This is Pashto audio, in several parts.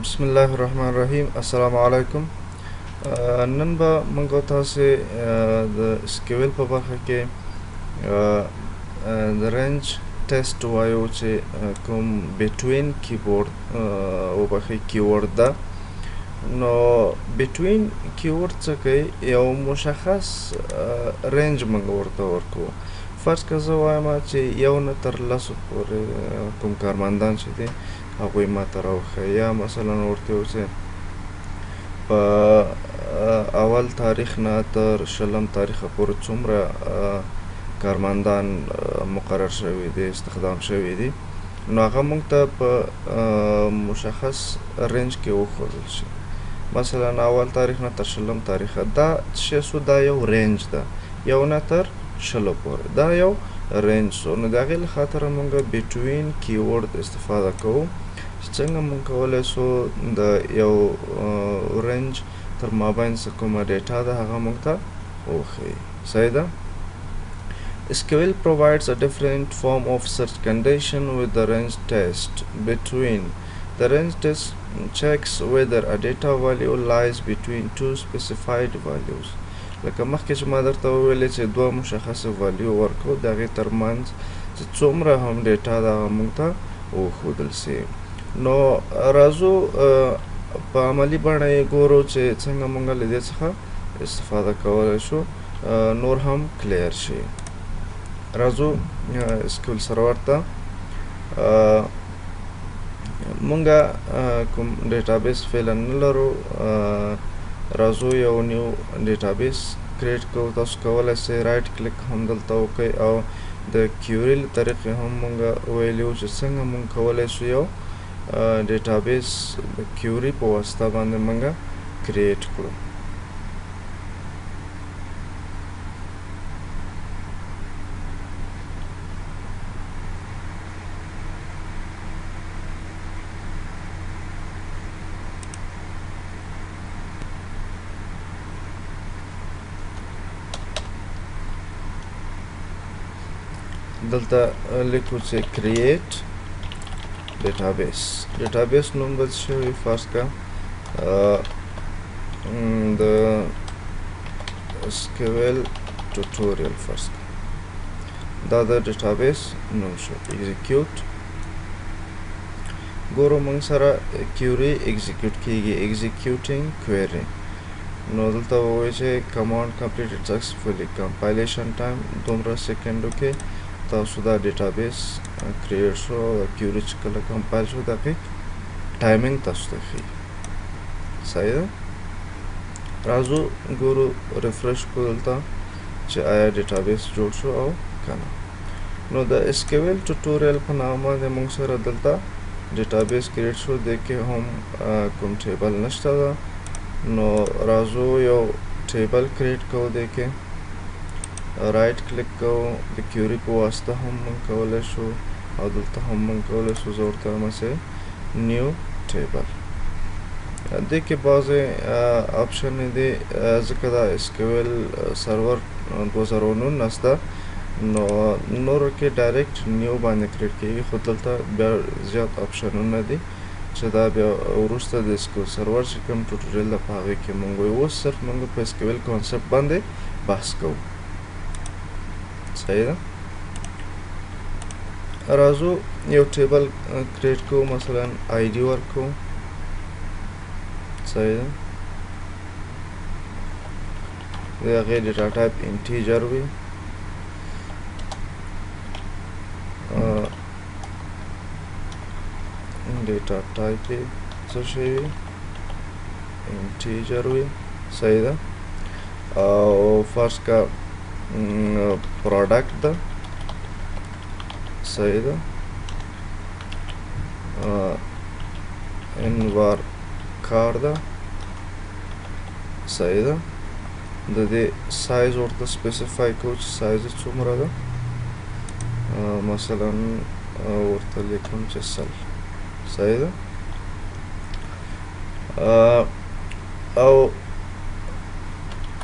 بسم الله الرحمن الرحیم. السلام علیکم. نن به موږ تاسو د سکیول په برخه کې د رینج ټیسټ وایو چې کوم بټوین کیبورډ او بخې کیورډ ده. نو بټوین کیورډ څه کوي؟ یو مشخص رینج موږ ورته ورکوو. فرض که زه وایم چې یو نه تر لسو پورې کوم کارمندان چې دي هغوی ما ته راوښیي، یا مثلا ورته وایو چې په اول تاریخ نه تر شلم تاریخه پورې څومره کارمندان مقرر شوي دي، استخدام شوي دي، نو هغه موږ ته په مشخص رینج کې وښودل شي. مثلا اول تاریخ نه تر شلم تاریخه دا چې سو دا یو رینج ده، یو نه تر شلو پورې دا یو رینج سو. نو د هغې له خاطره موږ بټوین کیورډ استفاده کوو چې څنګه موږ کولی سو د یو رینج تر مابین څه کومه ډیټا ده هغه موږ ته وښیي. صحیح ده؟ SQL provides a different form of search condition with the range test between. The range test checks whether a data value lies between two specified values. لکه مخکې چې ما درته وویلې چې دوه مشخصه والیو ورکو، د هغې ترمنځ چې څومره هم ډیټا ده هغه موږ ته وښودل سي. نو راځو په عملي بڼه یې ګورو چې څنګه موږ له دې څخه استفاده کولی شو نور هم کلیر شي. راځو SQL سرور ته. موږ کوم ډیټابیس فعلا نه لرو. راځو یو نیو ډیټابیس کریټ کوو. تاسو کولی سئ رایټ کلیک هم دلته وکئ او د کیوري له طریقې هم موږ ویلي وو چې څنګه موږ کولی شو یو ډیټابیس د کیوري په واسطه باندې موږ کریټ کړو. دلته لیکو چې کریټ ډیټابیس نوم به څه وي؟ فرض که د SQL ټوټوریل فرض که دا د ډیټابیس نوم شو. ایگزیکیوټ ګورو موږ سره کیوري ایگزیکیوټ کیږي، ایگزیکیوټینګ کویری. نو دلته ووایي چې کمانډ کمپلیټډ سکسسفولي، کمپایلیشن ټایم دومره سیکنډو کې تاسو دا ډیټابیس کریټ شو. کیوري چې کله کمپایل شو د هغې ټایمینګ تاسو ته ښیي. صحیح ده؟ راځو ګورو ریفرش کړو دلته چې آیا ډیټابیس جوړ شو او که نه. نو د SQL ټوټوریل په نامه باندې موږ سره دلته ډیټابیس کریټ شو. دې کې هم کوم ټیبل نشته ده. نو راځو یو ټیبل کریټ کوو. دې کې رایټ کلیک کوو، د کیوري په واسطه هم موږ کولی شو او دلته هم موږ کولی شو. زه ورته وایم چې نیو ټیبل. دې کې بعضې آپشنې دي ځکه دا SQL سرور 2019 ده، نو نورو کې ډایرکټ نیو باندې کریټ کېږي، خو دلته بیا زیات آپشنونه دي چې دا بیا وروسته د SQL سرور چې کوم ټوټوریل ده په هغې کې موږ وایو. اوس صرف موږ په SQL کانسپټ باندې بحث کوو. صحیح ده؟ راځو یو ټیبل کریټ کوو، مثلا آی ډي ورکوو. صحیح ده؟ د هغې ډیټا ټایپ انټیجر وي. ډیټا ټایپ یې څه شی وي؟ انټیجر وي. صحیح ده؟ او فرض که پروډکټ ده. صحیح ده؟ انوار کار ده. صحیح ده؟ د دې سایز ورته سپیسیفای کوو چې سایز یې څومره ده. مثلا ورته لیکم چې 100. صحیح ده؟ او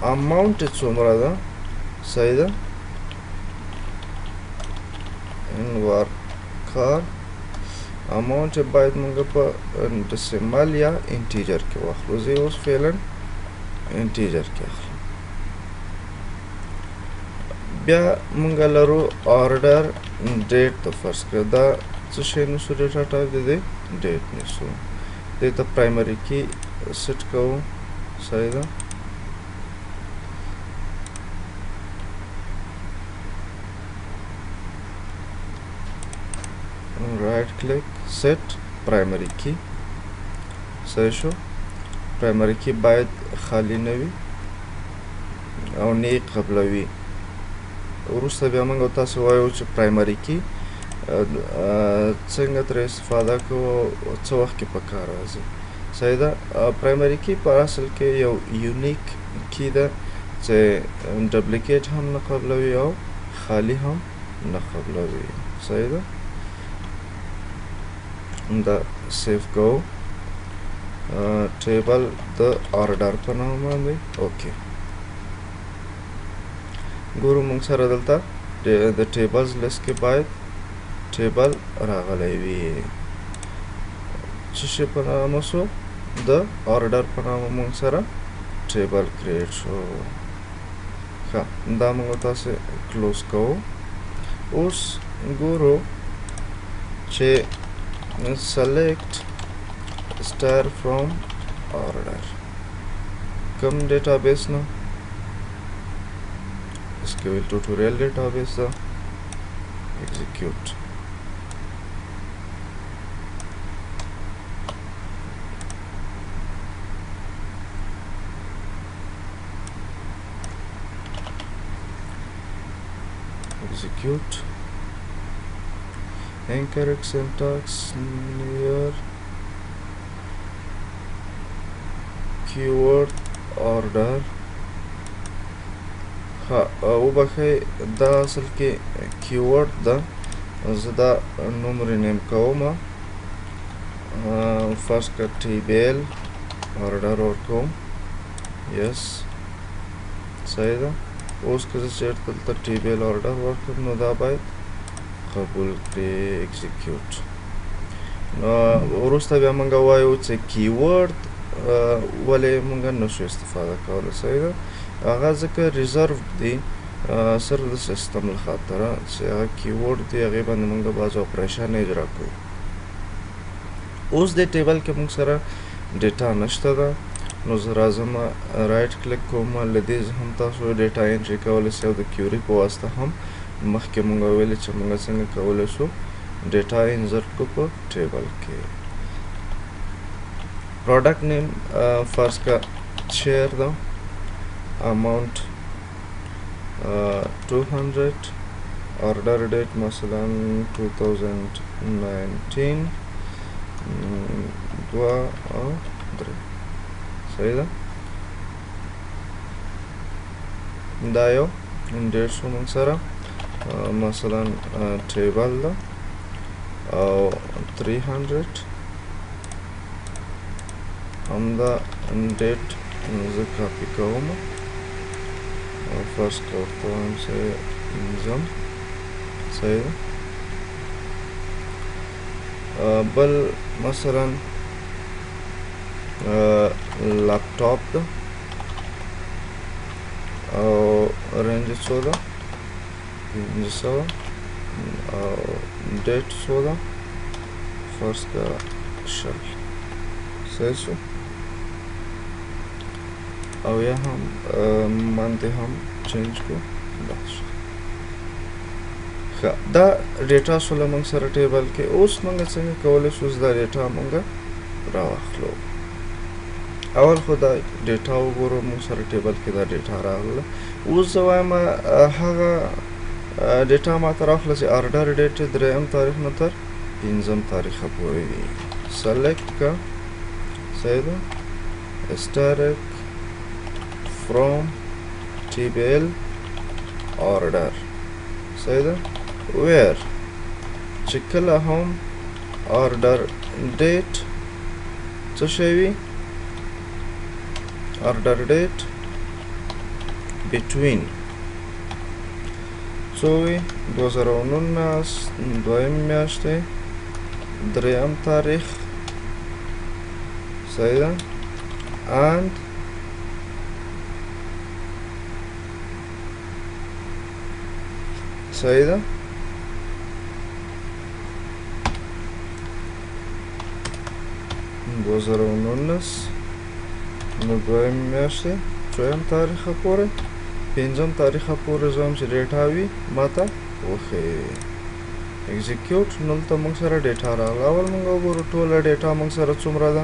اماونټ یې څومره ده. صحیح ده؟ انوار کار اماونت باید موږ په ډیسیمل یا انټیجر کې واخلو. زه اوس فعلا انټیجر کې اخلم. بیا موږ لرو آرډر ډیټ ته فرض کړه دا څه شی نیسو ډیټا ټایپ د دې ډیټ نیسو. دې ته پرایمري کې سیټ کوو. صحیح ده. رائټ کلیک سیټ پرایمري کی. صحیح شو. پرایمري کی باید خالی نه وي او نه یې قبلوي. وروسته بیا موږ تاسو وایو چې پرایمري کی څنګه ترې استفاده کوو او څه وخت کې په کار راځي. صحیح ده. پرایمري کی په اصل کې یو یونیک کی ده چې ډبلیکیټ هم نه قبلوي او خالی هم نه قبلوي. صحیح ده. دا سیف کوو. ټیبل د آرډر په نام باندې اوکې. ګورو موږ سره دلته د ټیبلز لیست کې باید ټیبل راغلی وي. څه شي په نامه سو د آرډر په نامه موږ سره ټیبل کریټ شو. ښه دا موږ تاسې کلوز کوو. اوس ګورو چې select star from order کوم ډیټابیس نه SQL tutorial database ده execute. execute incorrect syntax near keyword order. ها وبخښئ دا اصل کې کیورډ ده. زه دا نوم رینیم کوم. فرض کړه ټیبل آرډر ورکوم. یس صحیح ده. اوس که زه چېرته دلته ټیبل آرډر ورکړم نو دا باید قبول کړي. ایگزیکیوټ. نو وروسته بیا موږ وایو چې کیورډ ولې موږ نشو استفاده کولی. صحیح ده. هغه ځکه ریزرو دی صرف د سیسټم له خاطره چې هغه کیورډ دی هغې باندې موږ بعض اپریشن اجرا کوو. اوس دې ټیبل کې موږ سره ډیټا نشته ده نو زه راځم رایټ کلیک کوم. له دې هم تاسو ډیټا انټري کولی شئ او د کیوري په واسطه هم مخکې موږ ویلې چې موږ څنګه کولی شو ډیټا انسرټ کړو په ټیبل کې. پروډکټ نیم فرض کړه شیر ده. amount 200 order date مثلا 2019 2 او 3. صحیح ده. دا یو ډیټ شو موږ سره مثلا ټیبل ده او 300 همدا ډیټ زه کاپی کوم. فرض کرتا ہوں سے نظام. صحیح ده. بل مثلا لپټاپ ده او رینج څو ده 500 او ډیټ څو ده فرض کړه 20. صحیح شو. او یا هم باندې هم چینج کو. بس ښه دا ډیټا شوله موږ سره ټیبل کې. اوس موږ څنګه کولی شو دا ډیټا موږ راواخلو. اول خو دا ډیټا وګورو موږ سره ټیبل کې دا ډیټا راغله. اوس زه وایم هغه ډیټا ماته راخله چې آرډر ډیټ 3 تاریخ نه تر 5 تاریخه پورې وي. سلیکټ کا. صحیح ده. اسټارک from table order. صحیح ده. where چې کله هم order date څه شی وي order date between څو وي 2019 دویم میاشتې دریم تاریخ صحیح ده and صحیح ده 2019 نو دویم میاشتې څویم تاریخه پورې پنځم تاریخه پورې زه هم چې ډیټا وي ماته وښیي اگزیکیوټ دلته موږ سره ډیټا راغله اول موږ وګورو ټوله ډیټا موږ سره څومره ده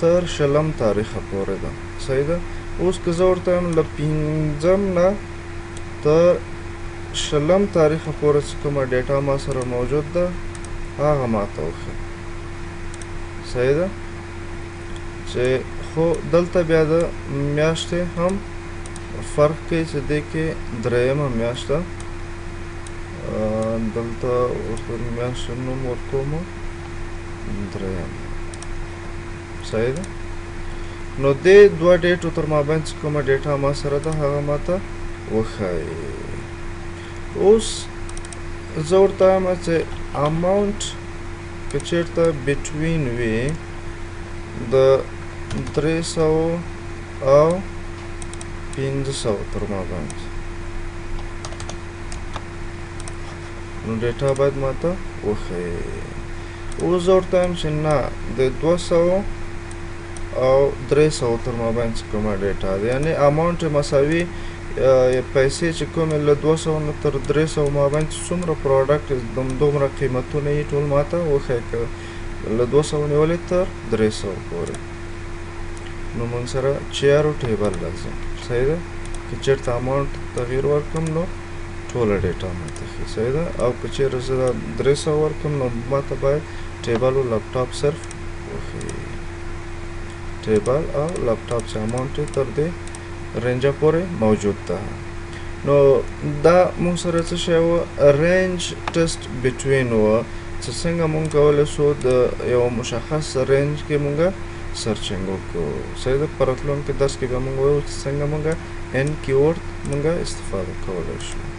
تر شلم تاریخه پورې ده صحیح ده اوس که زه ورته وایم له پنځم نه تر شلم تاریخه پورې چې کومه ډیټا ما سره موجود ده هغه ماته وښیي صحیح ده چې خو دلته بیا د میاشتې هم فرق کوي چې دې کې دریمه میاشت ده دلته ورته میاشتې نوم ورکوم دریم صحیح ده نو دې دوه ډیټو تر مابین چې کومه ډیټا ما سره ده هغه ماته وښایي اوس زه ورته وایم چې اماونټ که چېرته بټوین وي د 300 او 500 تر مابین نو ډیټا باید ماته وښیي اوس زه ورته وایم چې نه د 200 او 300 تر مابین چې کومه ډیټا ده یعنې اماونټ مساوي پیسې چې کومې له 200 نه تر 300 مابین چې څومره پروډکټ دومره قیمتونه یې ټول ماته وښیي که له 200 نیولې تر 300 پورې نو موږ سره چیارو ټیبل راځي صحیح ده که چېرته اماونټ تغییر ورکړم نو ټوله ډیټا ماته ښیي صحیح ده او که چېرې زه 300 ورکړم نو ماته باید ټیبل او لپټاپ صرف وښیي ټیبل او لپټاپ چې اماونټ یې تر دې رینجه پورې موجود ده نو دا موږ سره څه شی وه رینج ټیسټ بټوین وه چې څنګه موږ کولی سو د یو مشخص رینج کې موږ سرچینګ وکړو صحیح ده په راتلونکي درس کې به موږ وایو چې څنګه موږ ان کیورډ موږ استفاده کولی شو